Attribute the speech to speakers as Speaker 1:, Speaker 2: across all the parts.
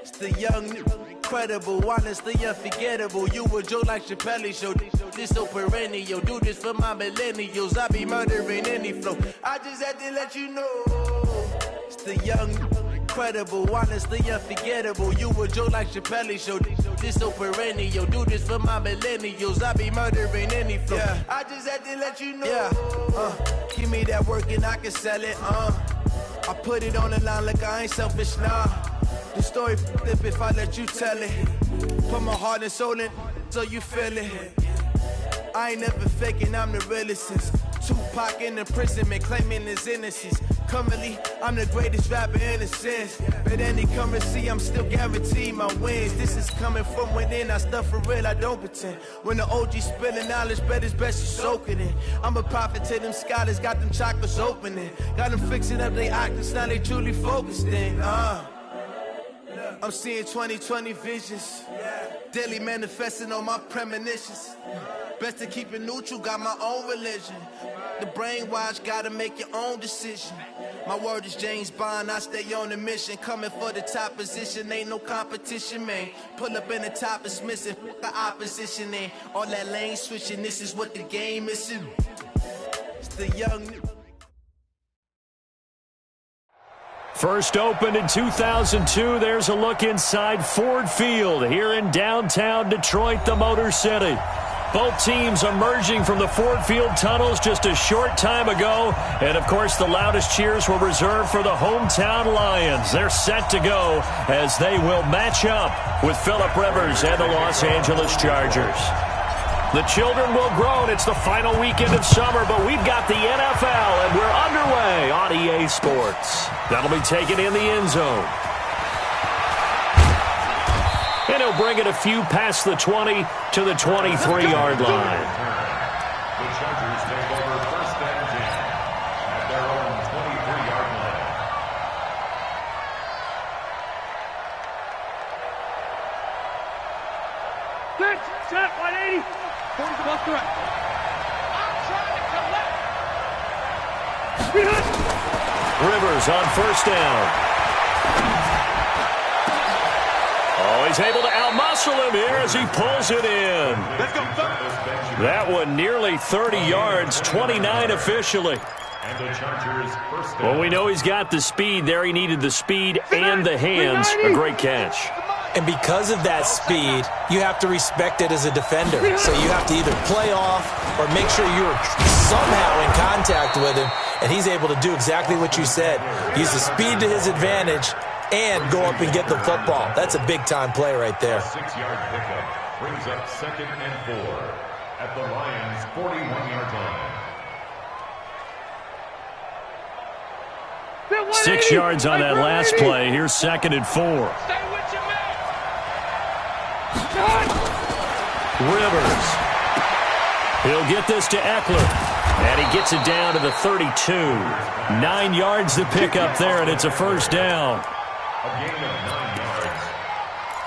Speaker 1: It's the young, incredible, honestly unforgettable. You a joke like Chappelle Show. This so perennial. Do this for my millennials. I be murdering any flow. I just had to let you know. It's the young, incredible, honestly unforgettable. You a joke like Chappelle Show. This so perennial. Do this for my millennials. I be murdering any flow. Yeah. I just had to let you know. Yeah. Give me that work and I can sell it. I put it on the line like I ain't selfish, nah. The story flip if I let you tell it. Put my heart and soul in so you feel it. I ain't never faking, I'm the realest since Tupac in imprisonment, claiming his innocence. Currently, I'm the greatest rapper in a sense. But any currency, I'm still guaranteed my wins. This is coming from within, I stuff for real, I don't pretend. When the OG spilling knowledge, bet it's best you soak it in. I'm a prophet to them scholars, got them chakras opening. Got them fixing up their octaves, now they truly focused in. I'm seeing 2020 visions. Daily manifesting on my premonitions. Best to keep it neutral, got my own religion. The brainwash, gotta make your own decision. My word is James Bond, I stay on the mission. Coming for the top position, ain't no competition, man. Pull up in the top, it's missing, the opposition ain't. All that lane switching, this is what the game is. It's the young...
Speaker 2: First opened in 2002, there's a look inside Ford Field here in downtown Detroit, the Motor City. Both teams emerging from the Ford Field tunnels just a short time ago. And, of course, the loudest cheers were reserved for the hometown Lions. They're set to go as they will match up with Phillip Rivers and the Los Angeles Chargers. The children will groan. It's the final weekend of summer, but we've got the NFL, and we're underway on EA Sports. That'll be taken in the end zone. And he'll bring it a few past the 20 to the 23-yard line.
Speaker 3: The Chargers take over first and 10 at their own 23-yard line.
Speaker 4: Set, 180. 40 to left to right. I'm trying to collect.
Speaker 2: Rivers on first down. Oh, he's able to outmuscle him here as he pulls it in.
Speaker 4: Let's go.
Speaker 2: That one nearly 30 yards, 29 officially.
Speaker 3: And the Chargers first down.
Speaker 2: Well, we know he's got the speed there. He needed the speed and the hands. A great catch.
Speaker 5: And because of that speed, you have to respect it as a defender. So you have to either play off or make sure you're somehow in contact with him. And he's able to do exactly what you said. Use the speed to his advantage and go up and get the football. That's a big-time play right there.
Speaker 3: A 6-yard pickup brings up 2nd and 4 at the Lions' 41-yard line.
Speaker 2: 6 yards on that last play. Here's 2nd and 4. Rivers. He'll get this to Eckler. And he gets it down to the 32. 9 yards to pick up there, and it's a first down.
Speaker 3: A gain of 9 yards.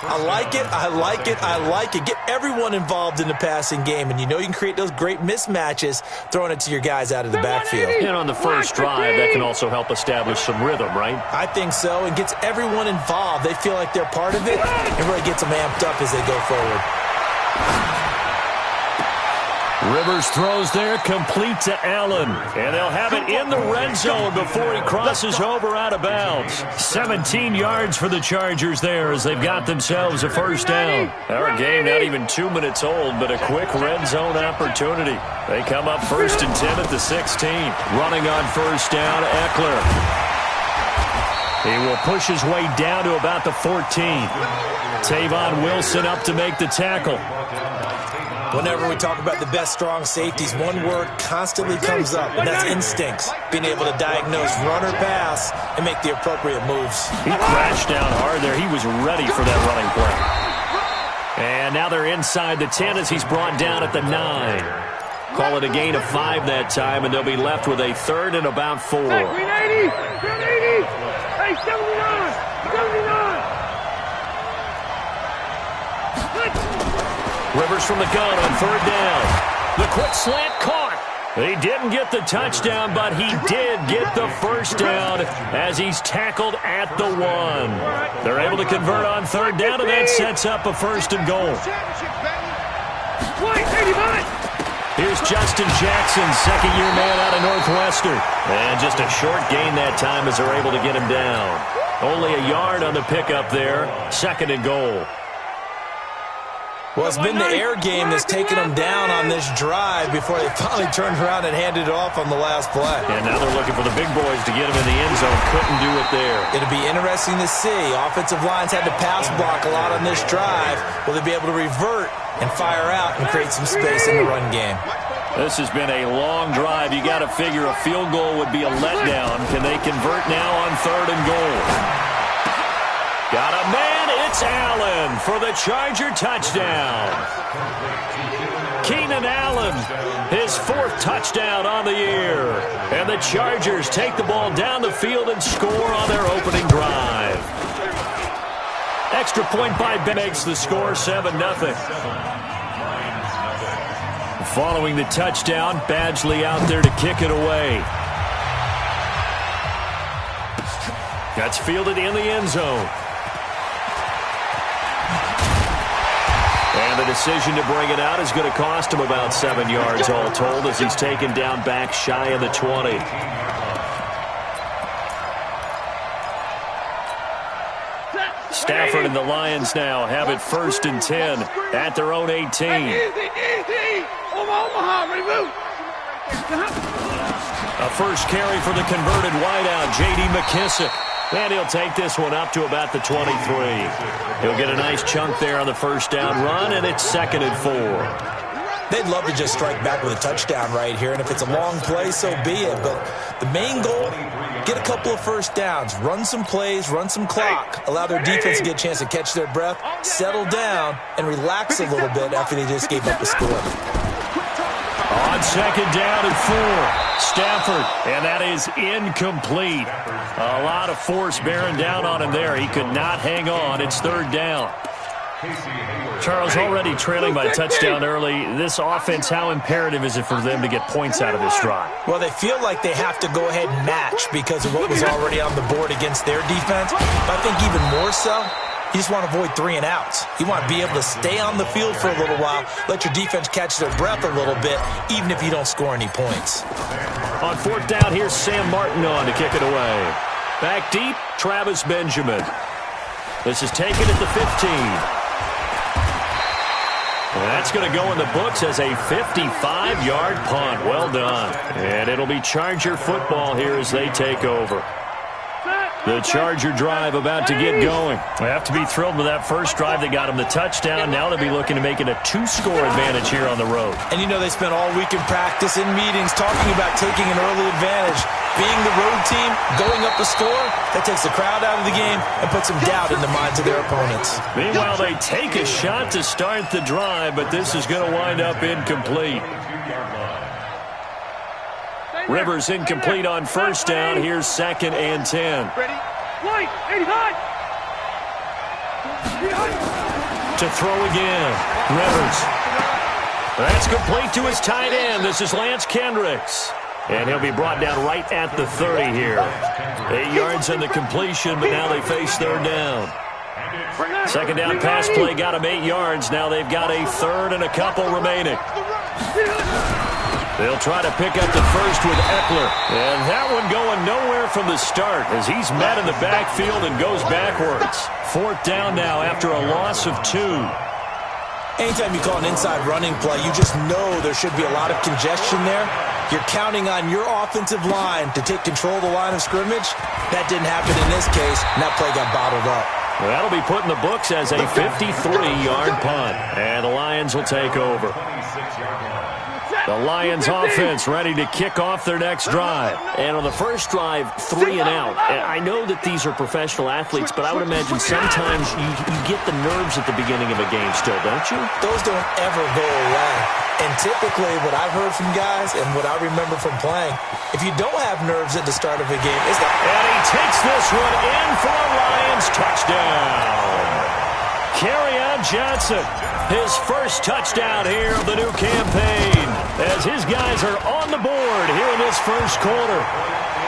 Speaker 5: I like it, I like it, I like it. Get everyone involved in the passing game, and you know you can create those great mismatches throwing it to your guys out of the backfield.
Speaker 2: And on the first drive, that can also help establish some rhythm, right?
Speaker 5: I think so, and gets everyone involved. They feel like they're part of it, and really gets them amped up as they go forward.
Speaker 2: Rivers throws there, complete to Allen. And they'll have it in the red zone before he crosses over out of bounds. 17 yards for the Chargers there as they've got themselves a first down. Our game not even 2 minutes old, but a quick red zone opportunity. They come up 1st and 10 at the 16. Running on first down, Eckler. He will push his way down to about the 14. Tavon Wilson up to make the tackle.
Speaker 5: Whenever we talk about the best strong safeties, one word constantly comes up, and that's instincts. Being able to diagnose run or pass and make the appropriate moves.
Speaker 2: He crashed down hard there. He was ready for that running play. And now they're inside the 10 as he's brought down at the 9. Call it a gain of 5 that time, and they'll be left with a 3rd and about 4.
Speaker 4: Hey, 380! 380! Hey, 79! 79!
Speaker 2: Rivers from the gun on 3rd down. The quick slant caught. He didn't get the touchdown, but he did get the first down as he's tackled at the 1. They're able to convert on third down, and that sets up a first and goal. Here's Justin Jackson, second-year man out of Northwestern. And just a short gain that time as they're able to get him down. Only a yard on the pickup there, second and goal.
Speaker 5: Well, it's been the air game that's taken them down on this drive before they finally turned around and handed it off on the last play.
Speaker 2: And now they're looking for the big boys to get them in the end zone. Couldn't do it there.
Speaker 5: It'll be interesting to see. Offensive lines had to pass block a lot on this drive. Will they be able to revert and fire out and create some space in the run game?
Speaker 2: This has been a long drive. You got to figure a field goal would be a letdown. Can they convert now on third and goal? Got a man. It's Allen for the Charger touchdown. Keenan Allen, his 4th touchdown on the year. And the Chargers take the ball down the field and score on their opening drive. Extra point by Ben makes the score 7-0. Following the touchdown, Badgley out there to kick it away. That's fielded in the end zone. And the decision to bring it out is going to cost him about 7 yards all told as he's taken down back shy of the 20. Stafford and the Lions now have it 1st and 10 at their own 18. A first carry for the converted wideout, J.D. McKissick. And he'll take this one up to about the 23. He'll get a nice chunk there on the first down run, and it's 2nd and 4.
Speaker 5: They'd love to just strike back with a touchdown right here, and if it's a long play, so be it. But the main goal, get a couple of first downs, run some plays, run some clock, allow their defense to get a chance to catch their breath, settle down, and relax a little bit after they just gave up a score.
Speaker 2: On 2nd down and 4, Stafford, and that is incomplete. A lot of force bearing down on him there. He could not hang on. It's 3rd down. Charles, already trailing by touchdown early. This offense, how imperative is it for them to get points out of this drive?
Speaker 5: Well, they feel like they have to go ahead and match because of what was already on the board against their defense. But I think even more so, you just want to avoid 3 and outs. You want to be able to stay on the field for a little while, let your defense catch their breath a little bit, even if you don't score any points.
Speaker 2: On 4th down, here's Sam Martin on to kick it away. Back deep, Travis Benjamin. This is taken at the 15. And that's going to go in the books as a 55-yard punt. Well done. And it'll be Charger football here as they take over. The Charger drive about to get going. They have to be thrilled with that first drive. They got him the touchdown. Now they'll be looking to make it a 2-score advantage here on the road.
Speaker 5: And you know they spent all week in practice and meetings talking about taking an early advantage. Being the road team, going up a score, that takes the crowd out of the game and puts some doubt in the minds of their opponents.
Speaker 2: Meanwhile, they take a shot to start the drive, but this is going to wind up incomplete. Rivers incomplete on first down. Here's 2nd and 10. To throw again. Rivers. That's complete to his tight end. This is Lance Kendricks. And he'll be brought down right at the 30 here. 8 yards on the completion, but now they face 3rd down. 2nd down pass play got him 8 yards. Now they've got a 3rd and a couple remaining. They'll try to pick up the first with Eckler. And that one going nowhere from the start as he's met in the backfield and goes backwards. 4th down now after a loss of 2.
Speaker 5: Anytime you call an inside running play, you just know there should be a lot of congestion there. You're counting on your offensive line to take control of the line of scrimmage. That didn't happen in this case, and that play got bottled up.
Speaker 2: Well, that'll be put in the books as a 53-yard punt. And the Lions will take over. The Lions offense ready to kick off their next drive. And on the first drive, 3 and out. And I know that these are professional athletes, but I would imagine sometimes you get the nerves at the beginning of a game still, don't you?
Speaker 5: Those don't ever go away. And typically what I've heard from guys and what I remember from playing, if you don't have nerves at the start of a game, it's that.
Speaker 2: And he takes this one in for a Lions touchdown. Kerryon Johnson, his first touchdown here of the new campaign. these guys are on the board here in this first quarter.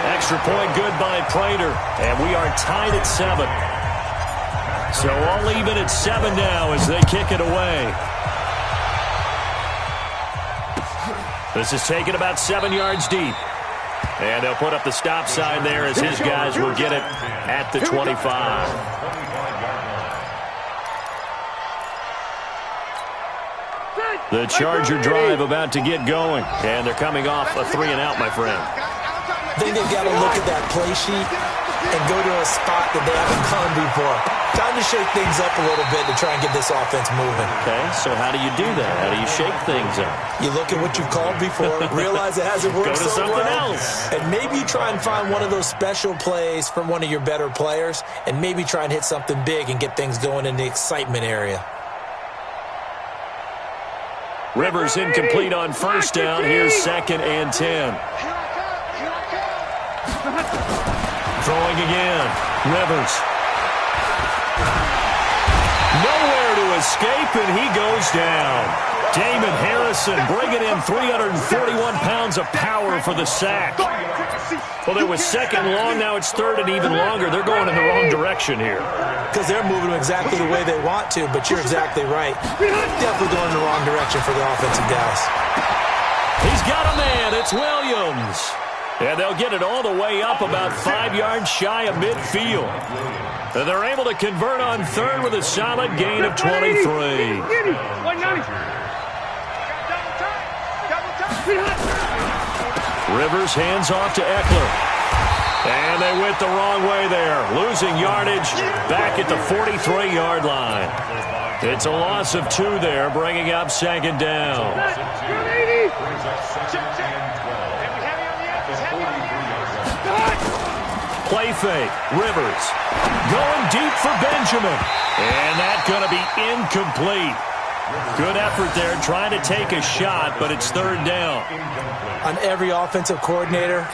Speaker 2: Extra point good by Prater, and we are tied at 7. So all even at 7 now as they kick it away. This is taken about 7 yards deep. And they'll put up the stop sign there as his guys will get it at the 25. The Charger drive about to get going. And they're coming off a 3-and-out, my friend.
Speaker 5: I think they've got to look at that play sheet and go to a spot that they haven't gone before. Time to shake things up a little bit to try and get this offense moving.
Speaker 2: Okay, so how do you do that? How do you shake things up?
Speaker 5: You look at what you've called before, realize it hasn't worked
Speaker 2: so well. Go to something else.
Speaker 5: And maybe you try and find one of those special plays from one of your better players, and maybe try and hit something big and get things going in the excitement area.
Speaker 2: Rivers incomplete on first down. Here's 2nd and 10. Throwing again. Rivers. Nowhere to escape, and he goes down. Damon Harrison bringing in 341 pounds of power for the sack. Well, there was 2nd long. Now it's 3rd and even longer. They're going in the wrong direction here.
Speaker 5: Because they're moving exactly the way they want to, but you're exactly right. Definitely going in the wrong direction for the offensive guys.
Speaker 2: He's got a man. It's Williams. And they'll get it all the way up about 5 yards shy of midfield. And they're able to convert on 3rd with a solid gain of 23. Rivers hands off to Eckler. And they went the wrong way there. Losing yardage back at the 43-yard line. It's a loss of 2 there, bringing up 2nd down. Play fake. Rivers going deep for Benjamin. And that's going to be incomplete. Good effort there trying to take a shot, but it's 3rd down.
Speaker 5: On every offensive coordinator,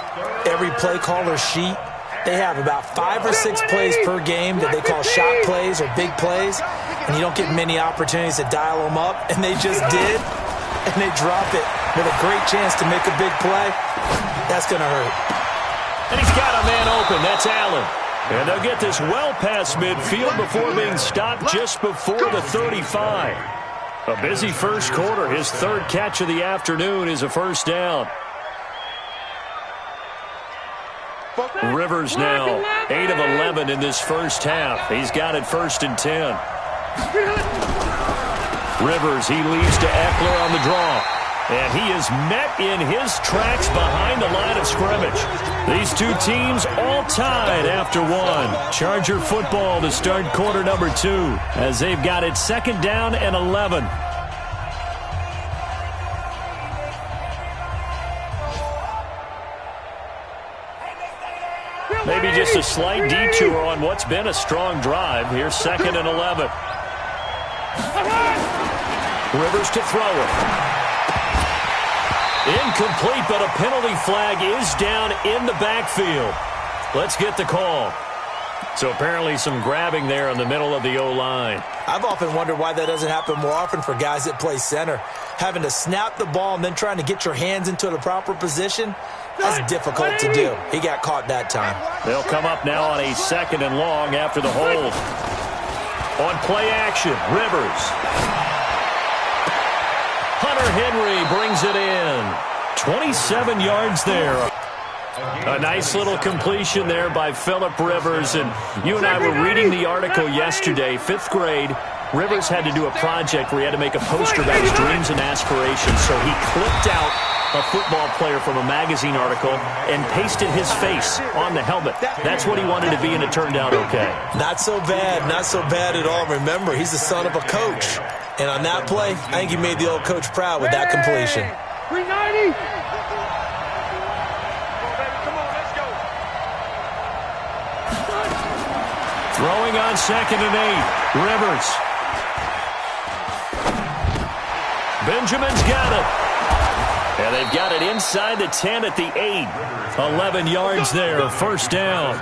Speaker 5: every play caller sheet, they have about 5 or 6 plays per game that they call shot plays or big plays, and you don't get many opportunities to dial them up, and they just did, and they drop it with a great chance to make a big play. That's going to hurt.
Speaker 2: And he's got a man open. That's Allen. And they'll get this well past midfield before being stopped just before the 35. A busy first quarter. His 3rd catch of the afternoon is a first down. Rivers now 8 of 11 in this first half. He's got it 1st and 10. Rivers, he leads to Eckler on the draw. And he is met in his tracks behind the line of scrimmage. These two teams all tied after 1. Charger football to start quarter number 2 as they've got it 2nd down and 11. Maybe just a slight detour on what's been a strong drive. Here's 2nd and 11. Rivers to throw it. Incomplete, but a penalty flag is down in the backfield. Let's get the call. So apparently some grabbing there in the middle of the O-line.
Speaker 5: I've often wondered why that doesn't happen more often for guys that play center. Having to snap the ball and then trying to get your hands into the proper position, that's difficult to do. He got caught that time.
Speaker 2: They'll come up now on a 2nd and long after the hold. On play action, Rivers. Hunter Henry brings it in. 27 yards there. A nice little completion there by Phillip Rivers. And you and I were reading the article yesterday, 5th grade. Rivers had to do a project where he had to make a poster about his dreams and aspirations. So he clipped out a football player from a magazine article and pasted his face on the helmet. That's what he wanted to be, and it turned out okay.
Speaker 5: Not so bad. Not so bad at all. Remember, he's the son of a coach. And on that play, I think he made the old coach proud with that completion.
Speaker 4: 390.
Speaker 2: Throwing on 2nd and 8. Rivers. Benjamin's got it. And they've got it inside the 10 at the 8. 11 yards there, first down.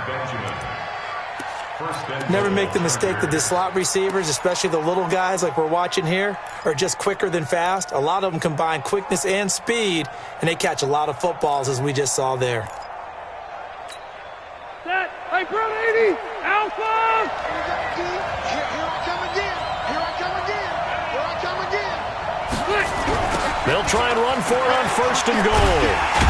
Speaker 5: Never make the mistake that the slot receivers, especially the little guys like we're watching here, are just quicker than fast. A lot of them combine quickness and speed, and they catch a lot of footballs, as we just saw there.
Speaker 4: Set. Hey, bro, 80. Alpha.
Speaker 6: Here I come again. Here I come again. Here I come again.
Speaker 2: They'll try and run for it on 1st and goal.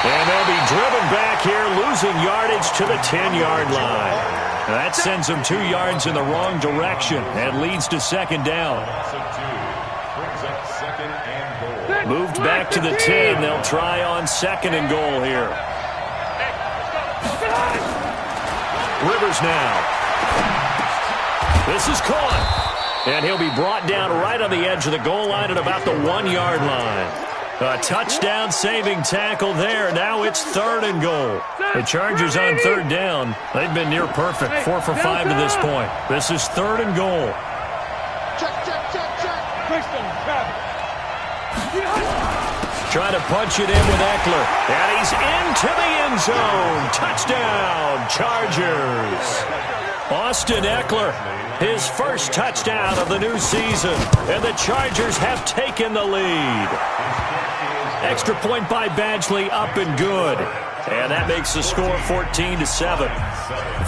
Speaker 2: And they'll be driven back here, losing yardage to the 10-yard line. That sends them 2 yards in the wrong direction and leads to 2nd down. Moved back to the 10. They'll try on 2nd and goal here. Rivers now. This is caught. And he'll be brought down right on the edge of the goal line at about the 1-yard line. A touchdown-saving tackle there. Now it's 3rd and goal. The Chargers on 3rd down. They've been near perfect, 4 for 5 to this point. This is 3rd and goal. Trying to punch it in with Eckler. And he's into the end zone. Touchdown, Chargers. Austin Eckler, his first touchdown of the new season. And the Chargers have taken the lead. Extra point by Badgley, up and good. And that makes the score 14-7.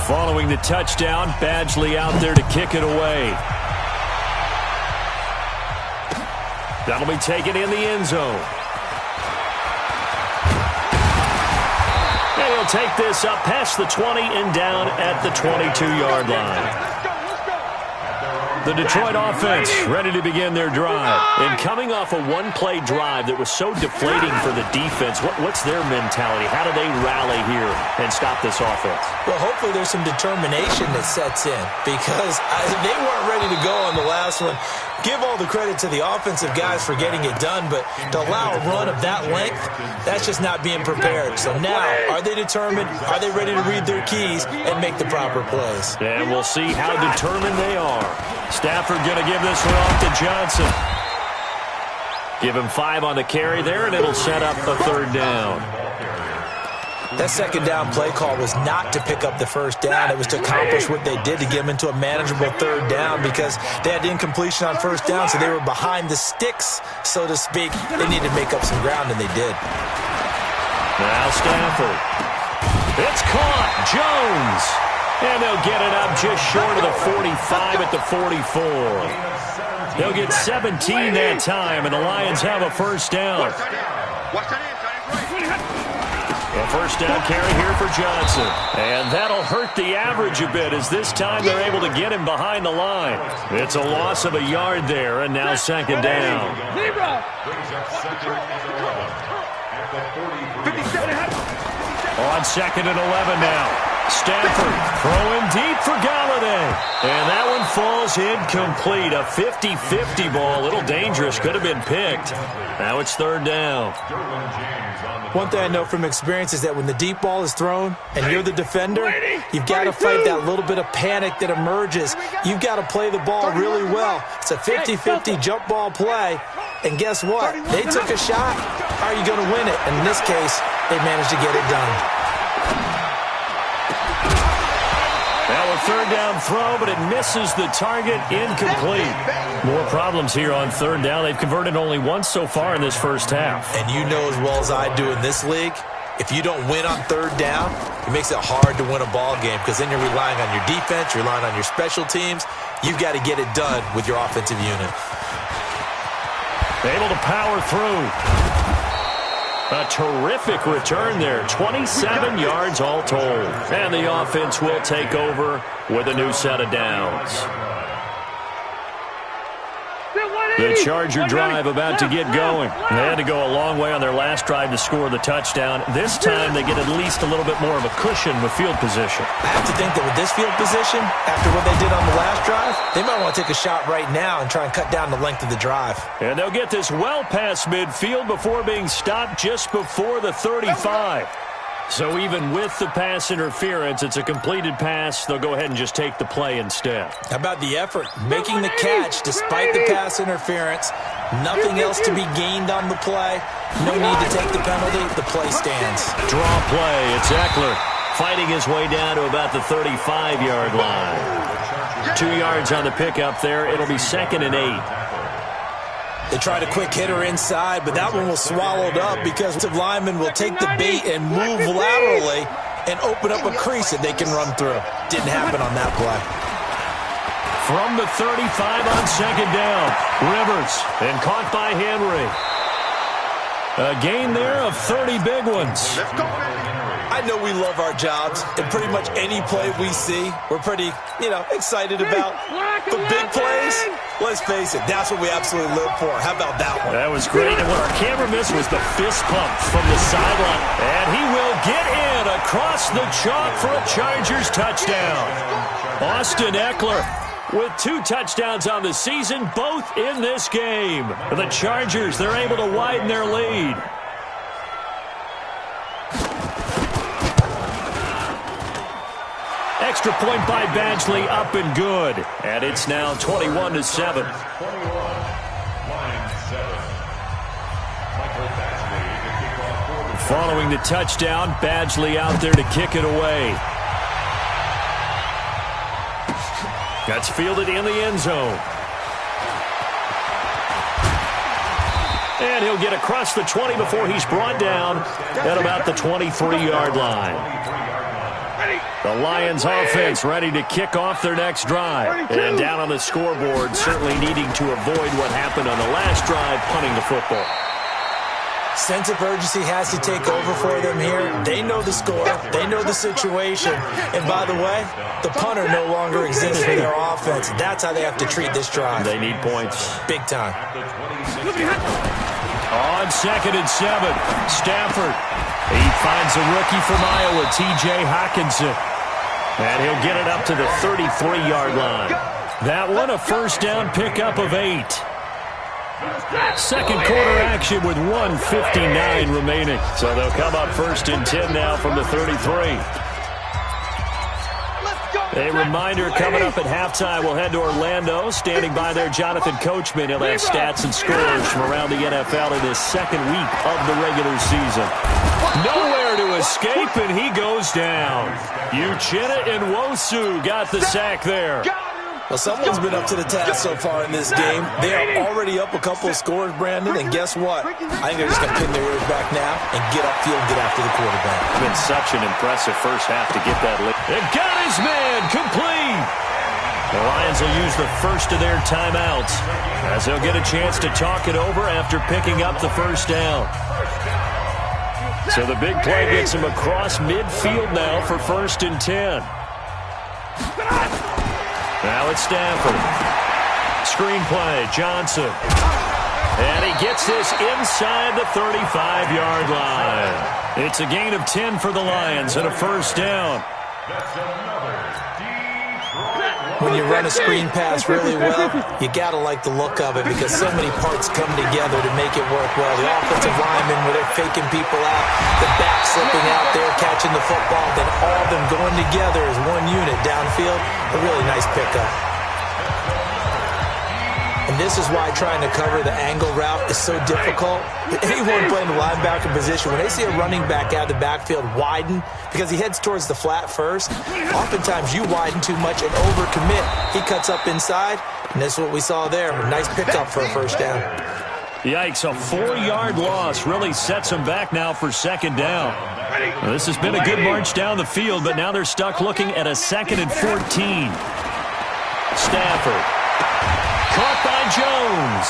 Speaker 2: Following the touchdown, Badgley out there to kick it away. That'll be taken in the end zone. And he'll take this up past the 20 and down at the 22-yard line. The Detroit offense ready to begin their drive. And coming off a one-play drive that was so deflating for the defense, what's their mentality? How do they rally here and stop this offense?
Speaker 5: Well, hopefully there's some determination that sets in because they weren't ready to go on the last one. Give all the credit to the offensive guys for getting it done, but to allow a run of that length, that's just not being prepared. So now, are they determined? Are they ready to read their keys and make the proper plays?
Speaker 2: And we'll see how determined they are. Stafford going to give this one off to Johnson. Give him 5 on the carry there, and it'll set up a 3rd down.
Speaker 5: That 2nd down play call was not to pick up the 1st down. It was to accomplish what they did to get them into a manageable 3rd down because they had incompletion on 1st down, so they were behind the sticks, so to speak. They needed to make up some ground, and they did.
Speaker 2: Now Stafford. It's caught. Jones. And they'll get it up just short of the 45 at the 44. They'll get 17 that time, and the Lions have a 1st down. A 1st down carry here for Johnson. And that'll hurt the average a bit as this time they're able to get him behind the line. It's a loss of a yard there, and now 2nd down. On 2nd and 11 now. Stafford throwing deep for Galladay. And that one falls incomplete. A 50-50 ball. A little dangerous. Could have been picked. Now it's 3rd down.
Speaker 5: One thing I know from experience is that when the deep ball is thrown and you're the defender, you've got to fight that little bit of panic that emerges. You've got to play the ball really well. It's a 50-50 jump ball play. And guess what? They took a shot. How are you going to win it? And in this case, they managed to get it done.
Speaker 2: Now a 3rd down throw, but it misses the target, incomplete. More problems here on 3rd down. They've converted only once so far in this first half.
Speaker 5: And you know as well as I do in this league, if you don't win on 3rd down, it makes it hard to win a ball game because then you're relying on your defense, you're relying on your special teams. You've got to get it done with your offensive unit.
Speaker 2: Able to power through. A terrific return there. 27 yards all told. And the offense will take over with a new set of downs. The Charger drive about to get going. They had to go a long way on their last drive to score the touchdown. This time they get at least a little bit more of a cushion with field position.
Speaker 5: I have to think that with this field position, after what they did on the last drive, they might want to take a shot right now and try and cut down the length of the drive.
Speaker 2: And they'll get this well past midfield before being stopped just before the 35. So even with the pass interference, it's a completed pass. They'll go ahead and just take the play instead.
Speaker 5: How about the effort? Making the catch despite the pass interference. Nothing else to be gained on the play. No need to take the penalty. The play stands.
Speaker 2: Draw play. It's Eckler. fighting his way down to about the 35-yard line. 2 yards on the pickup there. It'll be 2nd and 8.
Speaker 5: They tried a quick hitter inside, but that one was swallowed up because the lineman will take the bait and move laterally and open up a crease that they can run through. Didn't happen on that play.
Speaker 2: From the 35 on 2nd down, Rivers, and caught by Henry. A gain there of 30 big ones.
Speaker 5: I know we love our jobs, and pretty much any play we see, we're pretty, excited about. But big plays, let's face it, that's what we absolutely live for. How about that one?
Speaker 2: That was great, and what our camera missed was the fist pump from the sideline. And he will get in across the chalk for a Chargers touchdown. Austin Eckler with 2 touchdowns on the season, both in this game. The Chargers, they're able to widen their lead. Extra point by Badgley, up and good. And it's now 21-7. Following the touchdown, Badgley out there to kick it away. That's fielded in the end zone. And he'll get across the 20 before he's brought down at about the 23-yard line. The Lions offense ready to kick off their next drive. And down on the scoreboard, certainly needing to avoid what happened on the last drive, punting the football.
Speaker 5: Sense of urgency has to take over for them here. They know the score. They know the situation. And by the way, the punter no longer exists for their offense. That's how they have to treat this drive.
Speaker 2: They need points.
Speaker 5: Big time.
Speaker 2: On 2nd and 7, Stafford. He finds a rookie from Iowa, T.J. Hockenson. And he'll get it up to the 33-yard line. That one a first down pickup of 8. Second quarter action with 1:59 remaining. So they'll come up 1st and 10 now from the 33. A reminder coming up at halftime, we'll head to Orlando. Standing by there, Jonathan Coachman. He'll have stats and scores from around the NFL in this 2nd week of the regular season. Nowhere to escape, and he goes down. Uchenna Nwosu got the sack there.
Speaker 5: Well, someone's been up to the task so far in this game. They are already up a couple of scores, Brandon, and guess what? I think they're just going to pin their ears back now and get upfield and get after the quarterback.
Speaker 2: It's been such an impressive first half to get that lead. It got his man complete. The Lions will use the first of their timeouts as they'll get a chance to talk it over after picking up the first down. So the big play gets him across midfield now for 1st and 10. Now it's Stafford. Screenplay, Johnson. And he gets this inside the 35-yard line. It's a gain of 10 for the Lions and a first down.
Speaker 5: When you run a screen pass really well, you got to like the look of it because so many parts come together to make it work well. The offensive linemen, where they're faking people out, the back slipping out there, catching the football, then all of them going together as one unit downfield. A really nice pickup. And this is why trying to cover the angle route is so difficult. Anyone playing the linebacker position, when they see a running back out of the backfield widen, because he heads towards the flat first, oftentimes you widen too much and overcommit. He cuts up inside, and that's what we saw there. A nice pickup for a first down.
Speaker 2: Yikes, a 4-yard loss really sets them back now for 2nd down. Well, this has been a good march down the field, but now they're stuck looking at a 2nd and 14. Stafford. Caught by Jones.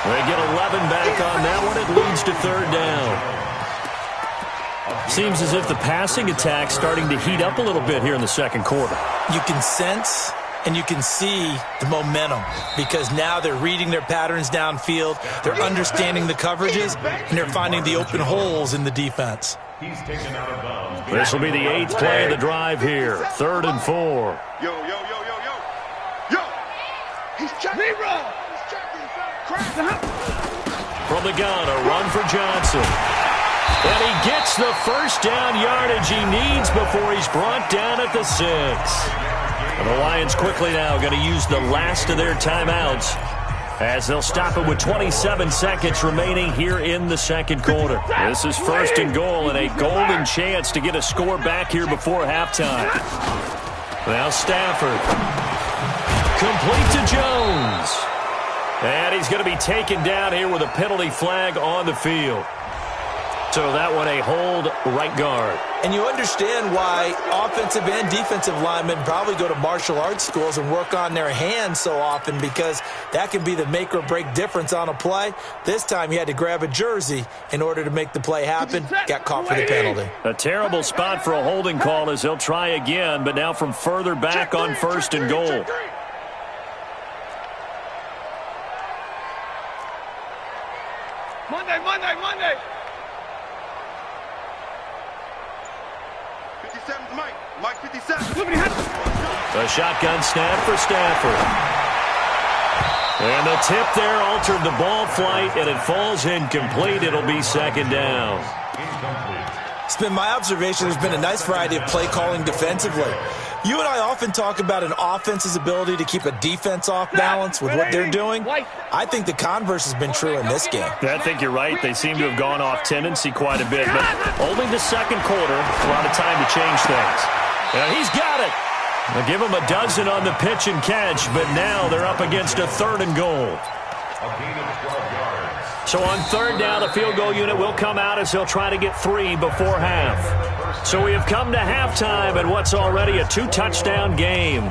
Speaker 2: They get 11 back on that one. It leads to 3rd down. Seems as if the passing attack's starting to heat up a little bit here in the 2nd quarter.
Speaker 5: You can sense and you can see the momentum because now they're reading their patterns downfield, they're understanding the coverages, and they're finding the open holes in the defense.
Speaker 2: This will be the 8th play of the drive here. 3rd and 4.
Speaker 6: He's checking. He's checking.
Speaker 2: From the gun, a run for Johnson. And he gets the first down yardage he needs before he's brought down at the 6. And the Lions quickly now going to use the last of their timeouts as they'll stop it with 27 seconds remaining here in the second quarter. This is 1st and goal and a golden chance to get a score back here before halftime. Now Stafford. Complete to Jones. And he's going to be taken down here with a penalty flag on the field. So that one a hold right guard.
Speaker 5: And you understand why offensive and defensive linemen probably go to martial arts schools and work on their hands so often, because that can be the make or break difference on a play. This time he had to grab a jersey in order to make the play happen. Got caught for the penalty.
Speaker 2: A terrible spot for a holding call as he'll try again, but now from further back on 1st and goal.
Speaker 6: Monday. 57's Mike. Mike 57.
Speaker 2: A shotgun snap for Stafford. And the tip there altered the ball flight, and it falls incomplete. It'll be 2nd down.
Speaker 5: It's been my observation there's been a nice variety of play calling defensively. You and I often talk about an offense's ability to keep a defense off balance with what they're doing. I think the converse has been true in this game.
Speaker 2: I think you're right. They seem to have gone off tendency quite a bit, but only the second quarter, a lot of time to change things. And he's got it. They'll give him a dozen on the pitch and catch, but now they're up against a 3rd and goal.
Speaker 3: A gain of 12 yards.
Speaker 2: So on 3rd down, the field goal unit will come out as they'll try to get 3 before half. So we have come to halftime and what's already a 2-touchdown game.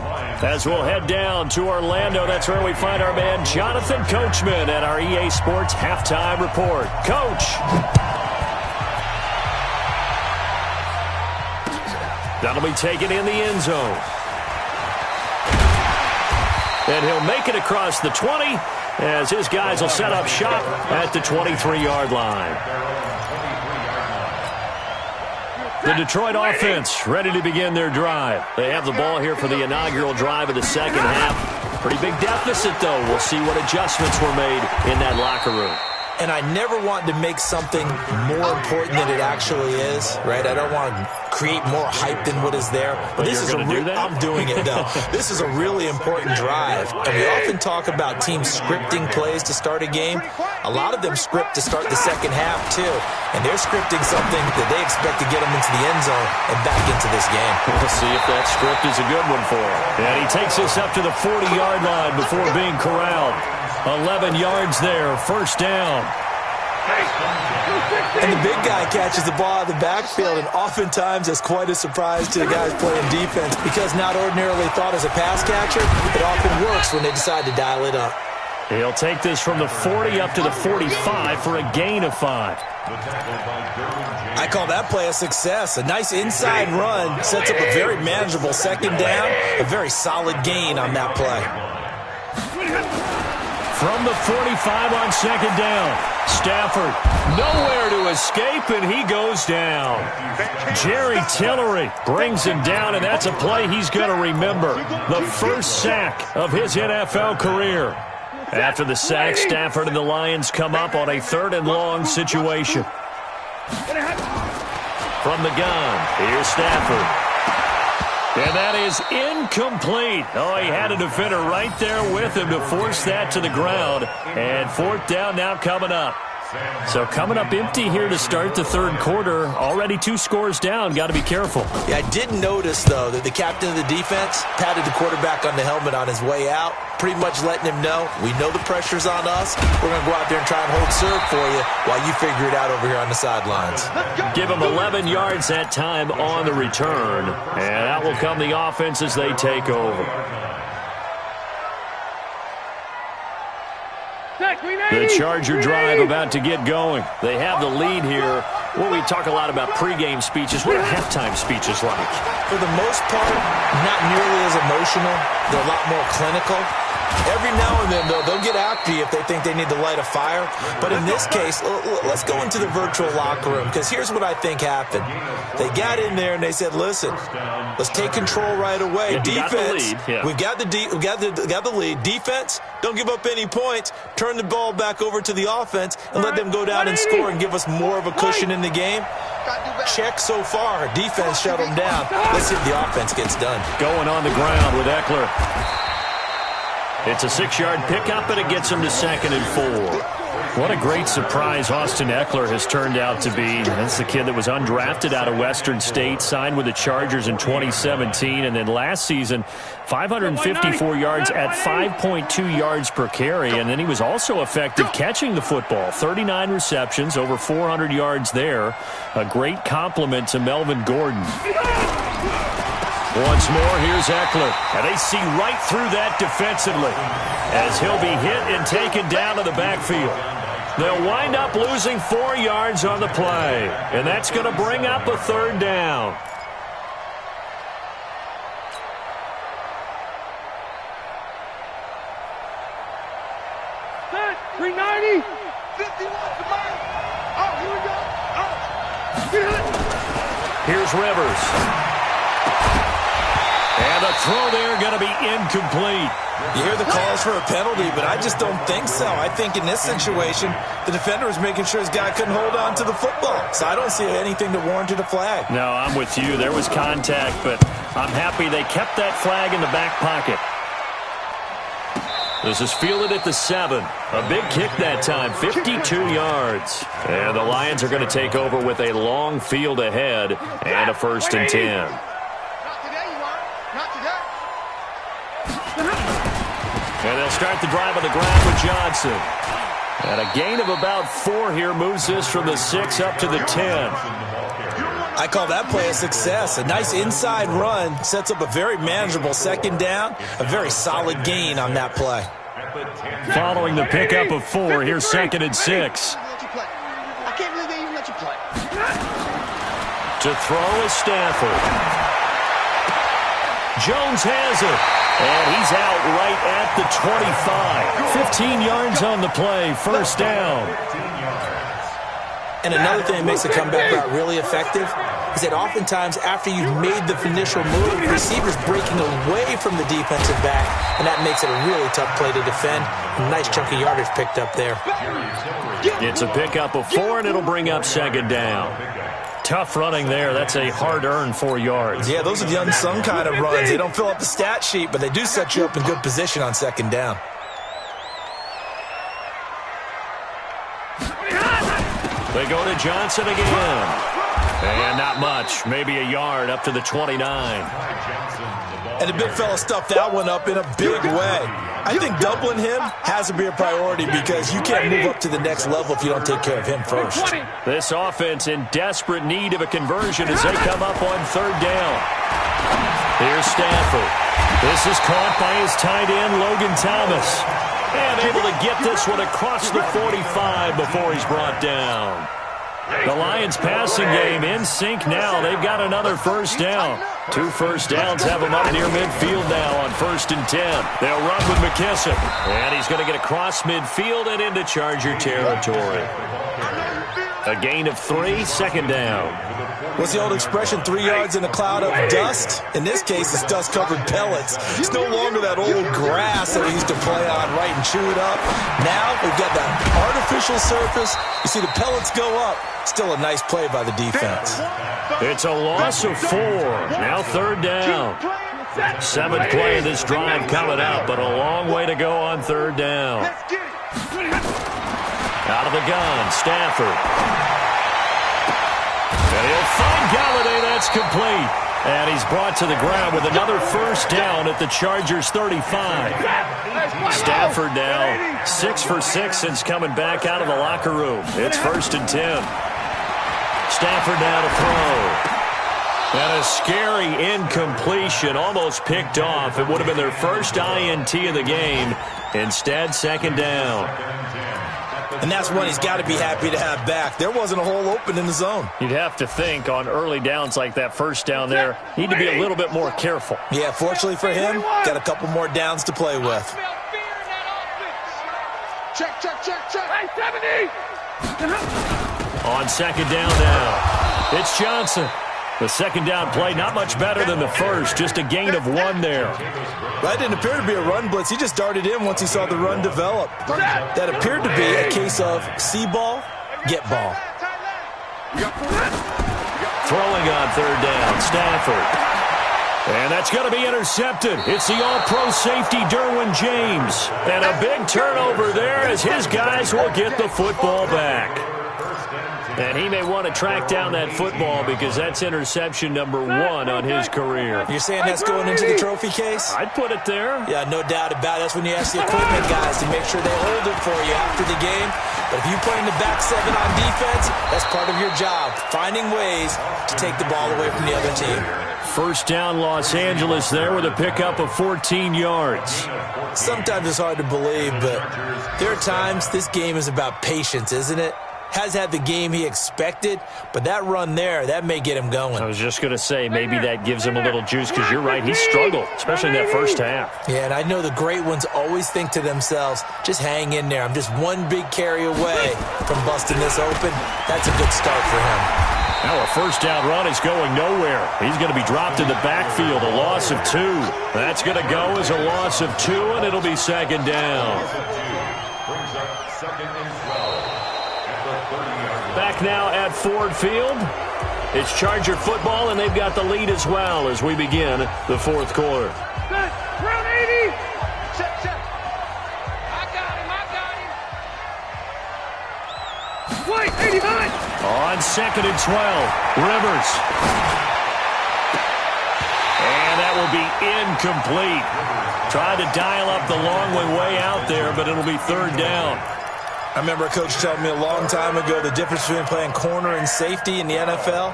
Speaker 2: As we'll head down to Orlando, that's where we find our man Jonathan Coachman at our EA Sports Halftime Report. Coach. That'll be taken in the end zone. And he'll make it across the 20 as his guys will set up shop at the 23-yard line. The Detroit offense ready to begin their drive. They have the ball here for the inaugural drive of the second half. Pretty big deficit, though. We'll see what adjustments were made in that locker room.
Speaker 5: And I never want to make something more important than it actually is, right? I don't want to create more hype than what is there. But this is I'm doing it, though. This is a really important drive. And we often talk about teams scripting plays to start a game. A lot of them script to start the second half, too. And they're scripting something that they expect to get them into the end zone and back into this game.
Speaker 2: We'll see if that script is a good one for him. And he takes us up to the 40-yard line before being corralled. 11 yards there, 1st down.
Speaker 5: And the big guy catches the ball out of the backfield, and oftentimes that's quite a surprise to the guys playing defense, because not ordinarily thought as a pass catcher, it often works when they decide to dial it up.
Speaker 2: He'll take this from the 40 up to the 45 for a gain of 5.
Speaker 5: I call that play a success. A nice inside run sets up a very manageable 2nd down, a very solid gain on that play.
Speaker 2: From the 45 on 2nd down, Stafford nowhere to escape, and he goes down. Jerry Tillery brings him down, and that's a play he's going to remember. The first sack of his NFL career. After the sack, Stafford and the Lions come up on a 3rd and long situation. From the gun, here's Stafford. And that is incomplete. Oh, he had a defender right there with him to force that to the ground. And 4th down now coming up. So coming up empty here to start the 3rd quarter. Already 2 scores down. Got to be careful.
Speaker 5: Yeah, I did notice, though, that the captain of the defense patted the quarterback on the helmet on his way out, pretty much letting him know, we know the pressure's on us. We're going to go out there and try and hold serve for you while you figure it out over here on the sidelines.
Speaker 2: Give him 11 yards that time on the return. And that will come the offense as they take over. The Charger drive about to get going. They have the lead here. Where we talk a lot about pregame speeches. What are halftime speeches like?
Speaker 5: For the most part, not nearly as emotional. They're a lot more clinical. Every now and then, though, they'll get acty if they think they need to light a fire. But in this case, let's go into the virtual locker room, because here's what I think happened. They got in there and they said, listen, let's take control right away.
Speaker 2: Yeah,
Speaker 5: defense,
Speaker 2: we've got
Speaker 5: the lead. Defense, don't give up any points. Turn the ball back over to the offense and let them go down and score and give us more of a cushion in the game. Check so far. Defense shut them down. Let's see if the offense gets done.
Speaker 2: Going on the ground with Eckler. It's a 6-yard pickup, and it gets him to 2nd and 4. What a great surprise Austin Eckler has turned out to be. That's the kid that was undrafted out of Western State, signed with the Chargers in 2017, and then last season, 554 yards at 5.2 yards per carry, and then he was also effective catching the football. 39 receptions, over 400 yards there. A great compliment to Melvin Gordon. Once more, here's Eckler. And they see right through that defensively as he'll be hit and taken down to the backfield. They'll wind up losing 4 yards on the play, and that's going to bring up a 3rd down.
Speaker 4: Set, 390.
Speaker 6: 51 to mine. Oh, here we go. Oh.
Speaker 2: Here's Rivers. And the throw there going to be incomplete.
Speaker 5: You hear the calls for a penalty, but I just don't think so. I think in this situation, the defender was making sure his guy couldn't hold on to the football. So I don't see anything that warranted a flag.
Speaker 2: No, I'm with you. There was contact, but I'm happy they kept that flag in the back pocket. This is fielded at the 7. A big kick that time, 52 yards. And the Lions are going to take over with a long field ahead and a 1st and 10. And they'll start the drive on the ground with Johnson. And a gain of about 4 here moves this from the 6 up to the 10.
Speaker 5: I call that play a success. A nice inside run sets up a very manageable 2nd down. A very solid gain on that play.
Speaker 2: Following the pickup of 4, here's 2nd and 6.
Speaker 6: I can't believe they even let you play.
Speaker 2: To throw is Stafford. Jones has it. And he's out right at the 25. 15 yards on the play, 1st down.
Speaker 5: And another thing that makes the comeback route really effective is that oftentimes after you've made the initial move, the receiver's breaking away from the defensive back, and that makes it a really tough play to defend. A nice chunk of yardage picked up there.
Speaker 2: It's a pickup of 4, and it'll bring up 2nd down. Tough running there. That's a hard-earned 4 yards.
Speaker 5: Yeah, those are the unsung kind of runs. They don't fill up the stat sheet, but they do set you up in good position on 2nd down.
Speaker 2: They go to Johnson again. And not much. Maybe a yard up to the 29.
Speaker 5: And the big fella stuffed that one up in a big way. I think doubling him has to be a priority because you can't move up to the next level if you don't take care of him first.
Speaker 2: This offense in desperate need of a conversion as they come up on 3rd down. Here's Stafford. This is caught by his tight end, Logan Thomas. And able to get this one across the 45 before he's brought down. The Lions passing game in sync now. They've got another 1st down. 2 first downs have them up near midfield now on 1st and 10. They'll run with McKissick. And he's going to get across midfield and into Charger territory. A gain of 3, 2nd down.
Speaker 5: What's the old expression, 3 yards in a cloud of dust? In this case, it's dust-covered pellets. It's no longer that old grass that we used to play on, right, and chew it up. Now we've got that artificial surface. You see the pellets go up. Still a nice play by the defense.
Speaker 2: It's a loss of 4. Now 3rd down. 7th play of this drive coming up, but a long way to go on 3rd down. Out of the gun, Stafford. And he'll find Galladay. That's complete. And he's brought to the ground with another 1st down at the Chargers' 35. Stafford now 6 for 6 since coming back out of the locker room. It's 1st and 10. Stafford now to throw. And a scary incompletion, almost picked off. It would have been their first INT of the game. Instead, 2nd down.
Speaker 5: And that's one he's got to be happy to have back. There wasn't a hole open in the zone.
Speaker 2: You'd have to think on early downs like that 1st down there, need to be a little bit more careful.
Speaker 5: Yeah, fortunately for him, got a couple more downs to play with.
Speaker 6: Check, check, check, check.
Speaker 4: Hey, 70!
Speaker 2: On 2nd down now, it's Johnson. The 2nd down play, not much better than the first, just a gain of 1 there.
Speaker 5: That didn't appear to be a run blitz. He just darted in once he saw the run develop. That appeared to be a case of see ball, get ball.
Speaker 2: Throwing on 3rd down, Stafford. And that's going to be intercepted. It's the all-pro safety, Derwin James. And a big turnover there as his guys will get the football back. And he may want to track down that football because that's interception number 1 on his career.
Speaker 5: You're saying that's going into the trophy case?
Speaker 2: I'd put it there.
Speaker 5: Yeah, no doubt about it. That's when you ask the equipment guys to make sure they hold it for you after the game. But if you play in the back 7 on defense, that's part of your job, finding ways to take the ball away from the other team.
Speaker 2: First down, Los Angeles there with a pickup of 14 yards.
Speaker 5: Sometimes it's hard to believe, but there are times this game is about patience, isn't it? Has had the game he expected, but that run there, that may get him going.
Speaker 2: I was just going to say, maybe that gives him a little juice because you're right, he struggled, especially in that first half.
Speaker 5: Yeah, and I know the great ones always think to themselves, just hang in there. I'm just one big carry away from busting this open. That's a good start for him.
Speaker 2: Now a first down run is going nowhere. He's going to be dropped in the backfield, a loss of 2. That's going to go as a loss of 2, and it'll be second down.
Speaker 3: Brings up second and 12.
Speaker 2: Back now at Ford Field. It's Charger football, and they've got the lead as well as we begin the fourth quarter.
Speaker 4: Round 80. Set. I got him. White, 89.
Speaker 2: On second and 12, Rivers. And that will be incomplete. Tried to dial up the long way out there, but it'll be third down.
Speaker 5: I remember a coach telling me a long time ago the difference between playing corner and safety in the NFL.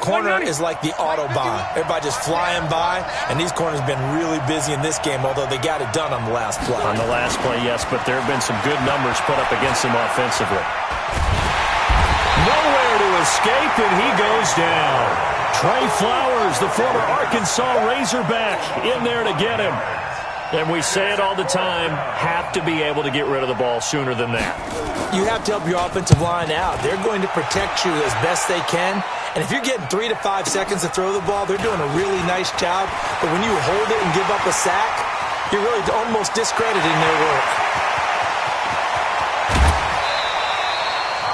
Speaker 5: Corner is like the Autobahn. Everybody just flying by, and these corners have been really busy in this game, although they got it done on the last play.
Speaker 2: On the last play, yes, but there have been some good numbers put up against him offensively. Nowhere to escape, and he goes down. Trey Flowers, the former Arkansas Razorback, in there to get him. And we say it all the time, have to be able to get rid of the ball sooner than that.
Speaker 5: You have to help your offensive line out. They're going to protect you as best they can. And if you're getting 3 to 5 seconds to throw the ball, they're doing a really nice job. But when you hold it and give up a sack, you're really almost discrediting their work.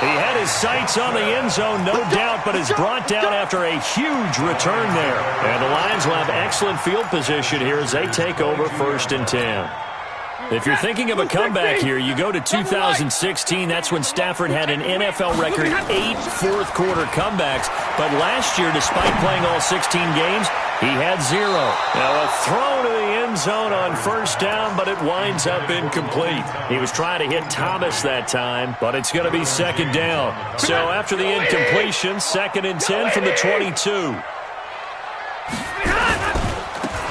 Speaker 2: He had his sights on the end zone, no doubt, but is brought down after a huge return there. And the Lions will have excellent field position here as they take over first and 10. If you're thinking of a comeback here, you go to 2016. That's when Stafford had an NFL record 8 fourth-quarter comebacks. But last year, despite playing all 16 games, he had 0. Now a throw to the end zone on first down, but it winds up incomplete. He was trying to hit Thomas that time, but it's going to be second down. So after the incompletion, second and 10 from the 22.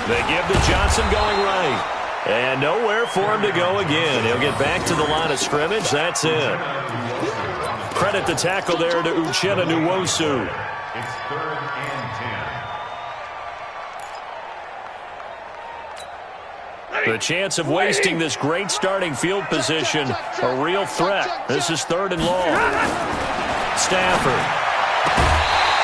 Speaker 2: They give to Johnson going right. And nowhere for him to go again. He'll get back to the line of scrimmage. That's it. Credit the tackle there to Uchenna Nwosu.
Speaker 3: It's third and 10.
Speaker 2: The chance of wasting this great starting field position, a real threat. This is third and long. Stafford.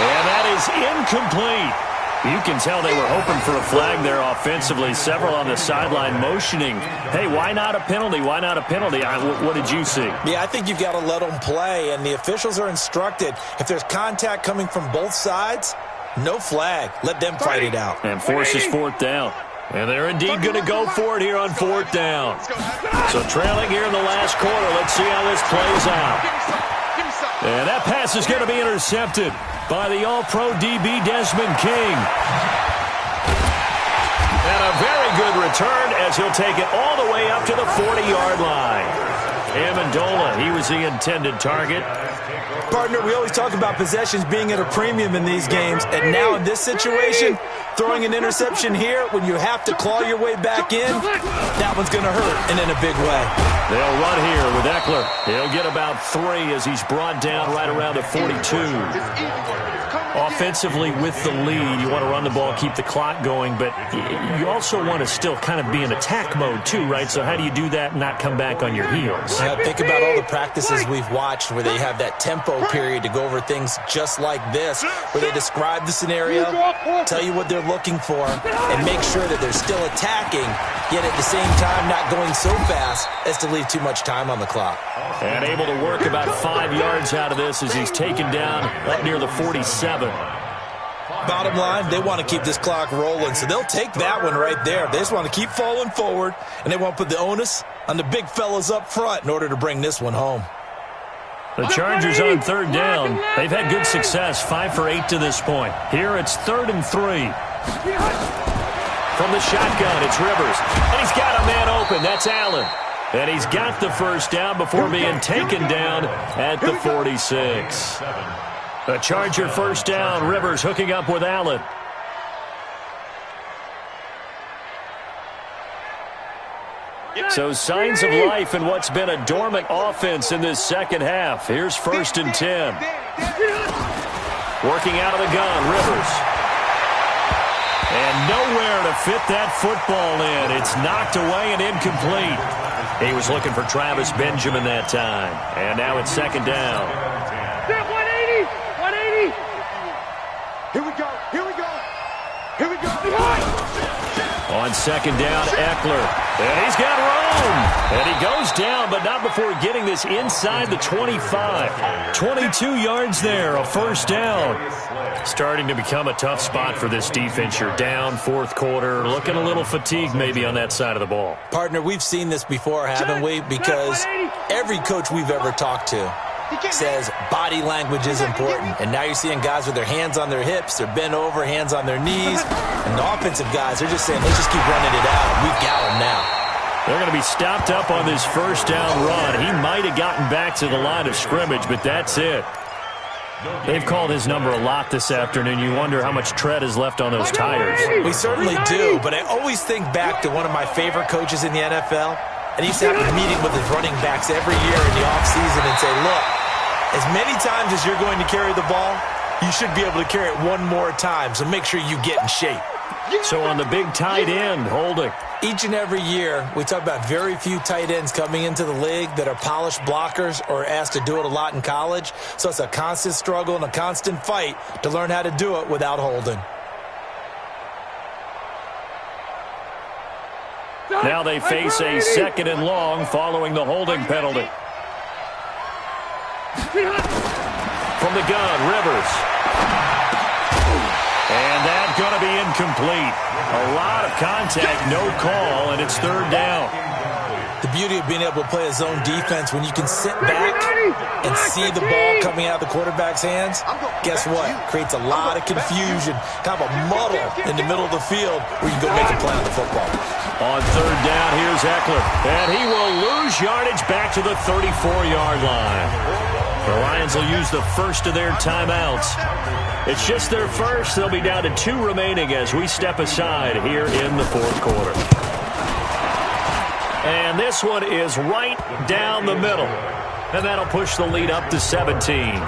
Speaker 2: And that is incomplete. You can tell they were hoping for a flag there offensively. Several on the sideline motioning, hey, why not a penalty? Why not a penalty? What did you see?
Speaker 5: Yeah, I think you've got to let them play, and the officials are instructed. If there's contact coming from both sides, no flag. Let them fight it out.
Speaker 2: And forces fourth down. And they're indeed going to go for it here on fourth down. So trailing here in the last quarter. Let's see how this plays out. And that pass is going to be intercepted by the All-Pro DB Desmond King. And a very good return as he'll take it all the way up to the 40-yard line. Amendola, he was the intended target.
Speaker 5: Partner, we always talk about possessions being at a premium in these games, and now in this situation, throwing an interception here when you have to claw your way back in, that one's going to hurt, and in a big way.
Speaker 2: They'll run here with Eckler. He'll get about 3 as he's brought down right around the 42. Offensively with the lead, you want to run the ball, keep the clock going, but you also want to still kind of be in attack mode too, right? So how do you do that and not come back on your heels?
Speaker 5: Yeah, think about all the practices we've watched where they have that tempo period to go over things just like this, where they describe the scenario, tell you what they're looking for, and make sure that they're still attacking, yet at the same time not going so fast as to leave too much time on the clock.
Speaker 2: And able to work about 5 yards out of this as he's taken down right near the 47.
Speaker 5: Bottom line, they want to keep this clock rolling, so they'll take that one right there. They just want to keep falling forward, and they want to put the onus on the big fellas up front in order to bring this one home.
Speaker 2: The Chargers on third down. They've had good success, 5 for 8 to this point. Here it's 3rd and 3. From the shotgun, it's Rivers. And he's got a man open. That's Allen. And he's got the first down before being taken down at the 46. A Charger first down. Rivers hooking up with Allen. So signs of life in what's been a dormant offense in this second half. Here's 1st and 10. Working out of the gun, Rivers. And nowhere to fit that football in. It's knocked away and incomplete. He was looking for Travis Benjamin that time. And now it's 2nd down.
Speaker 4: 180! 180!
Speaker 6: Here we go. Here we go. Here we go.
Speaker 2: On 2nd down, Eckler. And he's got room. And he goes down, but not before getting this inside the 25. 22 yards there, a first down. Starting to become a tough spot for this defense. You're down, 4th quarter, looking a little fatigued maybe on that side of the ball.
Speaker 5: Partner, we've seen this before, haven't we? Because every coach we've ever talked to says body language is important. And now you're seeing guys with their hands on their hips, they're bent over, hands on their knees. And the offensive guys, they're just saying, let's just keep running it out. We've got them now.
Speaker 2: They're going to be stopped up on this first down run. He might have gotten back to the line of scrimmage, but that's it. They've called his number a lot this afternoon. You wonder how much tread is left on those tires.
Speaker 5: We certainly do, but I always think back to one of my favorite coaches in the NFL. And he used to have a meeting with his running backs every year in the offseason and say, look, as many times as you're going to carry the ball, you should be able to carry it one more time, so make sure you get in shape.
Speaker 2: So on the big tight end, holding.
Speaker 5: Each and every year, we talk about very few tight ends coming into the league that are polished blockers or asked to do it a lot in college. So it's a constant struggle and a constant fight to learn how to do it without holding.
Speaker 2: Now they face a 2nd and long following the holding penalty. From the gun, Rivers. And that's going to be incomplete. A lot of contact, no call, and it's 3rd down.
Speaker 5: The beauty of being able to play a zone defense when you can sit back and see the ball coming out of the quarterback's hands, guess what? Creates a lot of confusion, kind of a muddle in the middle of the field where you can go make a play on the football.
Speaker 2: On 3rd down, here's Eckler. And he will lose yardage back to the 34-yard line. The Lions will use the first of their timeouts. It's just their first. They'll be down to 2 remaining as we step aside here in the 4th quarter. And this one is right down the middle. And that'll push the lead up to 17.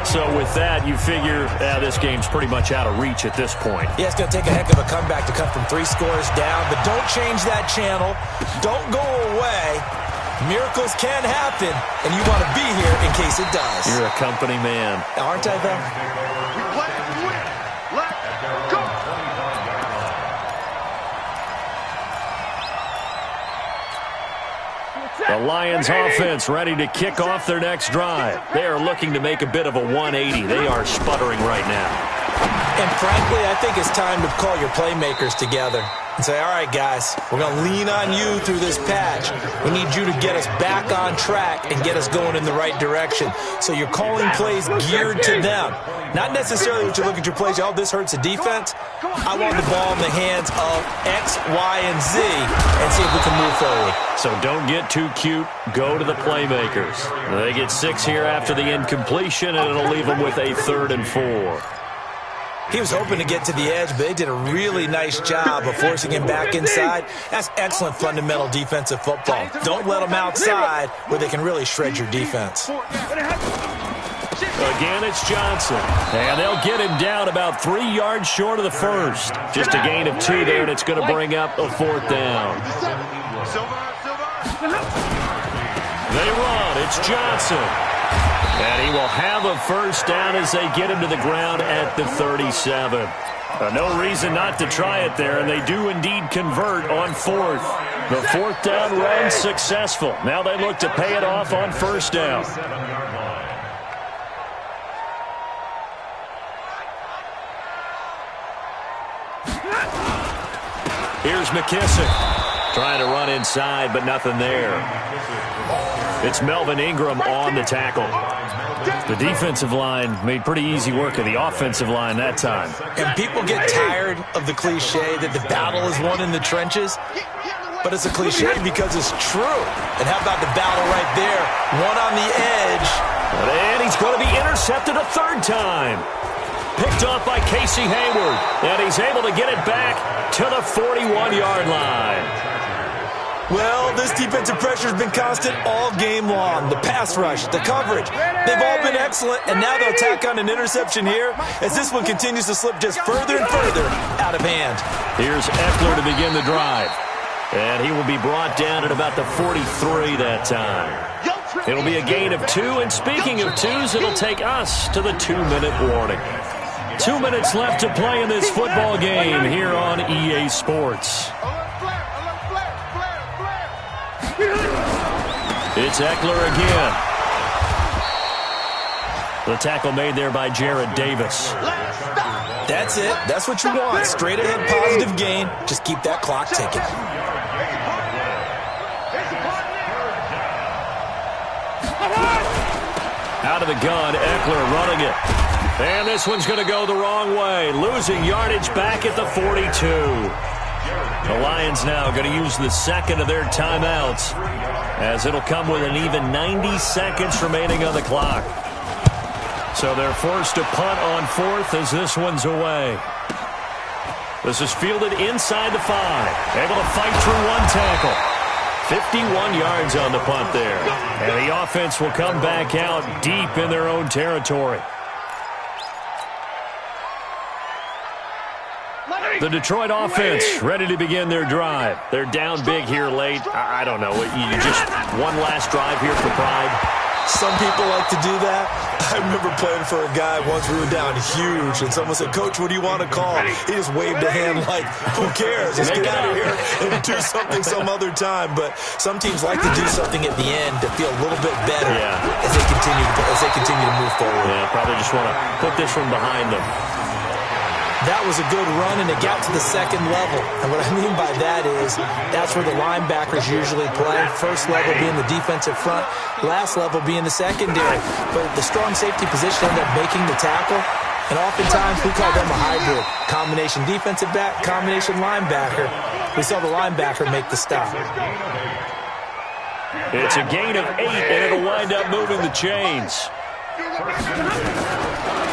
Speaker 2: So with that, you figure this game's pretty much out of reach at this point.
Speaker 5: Yeah, it's going to take a heck of a comeback to come from 3 scores down. But don't change that channel. Don't go away. Miracles can happen, and you want to be here in case it does.
Speaker 2: You're a company man.
Speaker 5: Aren't I, though?
Speaker 6: We play to win. Let's go.
Speaker 2: The Lions offense ready to kick off their next drive. They are looking to make a bit of a 180. They are sputtering right now.
Speaker 5: And frankly, I think it's time to call your playmakers together and say, all right, guys, we're going to lean on you through this patch. We need you to get us back on track and get us going in the right direction. So you're calling plays geared to them. Not necessarily what you look at your plays, oh, this hurts the defense. I want the ball in the hands of X, Y, and Z and see if we can move forward.
Speaker 2: So don't get too cute. Go to the playmakers. They get 6 here after the incompletion, and it'll leave them with a 3rd and 4.
Speaker 5: He was hoping to get to the edge, but they did a really nice job of forcing him back inside. That's excellent fundamental defensive football. Don't let them outside where they can really shred your defense.
Speaker 2: Again, it's Johnson. And they'll get him down about 3 yards short of the first. Just a gain of 2 there, and it's going to bring up a 4th down. They run. It's Johnson. And he will have a first down as they get him to the ground at the 37. No reason not to try it there, and they do indeed convert on 4th. The 4th down run successful. Now they look to pay it off on 1st down. Here's McKissick. Trying to run inside, but nothing there. It's Melvin Ingram on the tackle. The defensive line made pretty easy work of the offensive line that time.
Speaker 5: And people get tired of the cliche that the battle is won in the trenches. But it's a cliche because it's true. And how about the battle right there? One on the edge.
Speaker 2: And he's going to be intercepted a third time. Picked off by Casey Hayward. And he's able to get it back to the 41-yard line.
Speaker 5: Well, this defensive pressure has been constant all game long. The pass rush, the coverage, they've all been excellent. And now they'll tack on an interception here as this one continues to slip just further and further out of hand.
Speaker 2: Here's Eckler to begin the drive. And he will be brought down at about the 43 that time. It'll be a gain of 2. And speaking of twos, it'll take us to the 2-minute warning. 2 minutes left to play in this football game here on EA Sports. It's Eckler again. The tackle made there by Jared Davis.
Speaker 5: That's it. That's what you want. Straight ahead positive gain. Just keep that clock ticking.
Speaker 2: Out of the gun, Eckler running it. And this one's going to go the wrong way. Losing yardage back at the 42. The Lions now going to use the second of their timeouts, as it'll come with an even 90 seconds remaining on the clock. So they're forced to punt on fourth as this one's away. This is fielded inside the 5. Able to fight through one tackle. 51 yards on the punt there. And the offense will come back out deep in their own territory. The Detroit offense ready to begin their drive. They're down big here late. I don't know. You just one last drive here for pride.
Speaker 5: Some people like to do that. I remember playing for a guy once. We were down huge, and someone said, "Coach, what do you want to call?" He just waved a hand like, "Who cares? Let's get out of here and do something some other time." But some teams like to do something at the end to feel a little bit better as they continue to move forward.
Speaker 2: Yeah, probably just want to put this one behind them.
Speaker 5: That was a good run, and it got to the second level. And what I mean by that is that's where the linebackers usually play. First level being the defensive front, last level being the secondary. But the strong safety position ended up making the tackle, and oftentimes we call them a hybrid. Combination defensive back, combination linebacker. We saw the linebacker make the stop.
Speaker 2: It's a gain of 8, and it'll wind up moving the chains.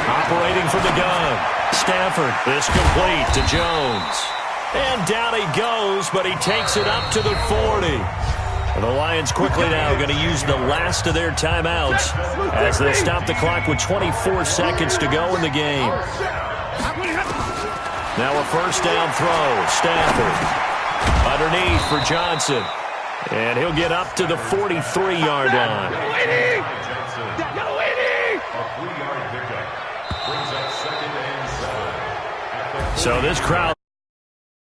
Speaker 2: Operating from the gun. Stafford, this complete to Jones. And down he goes, but he takes it up to the 40. And the Lions quickly now going to use the last of their timeouts as they'll stop the clock with 24 seconds to go in the game. Now a first down throw. Stafford underneath for Johnson. And he'll get up to the 43-yard line. So this crowd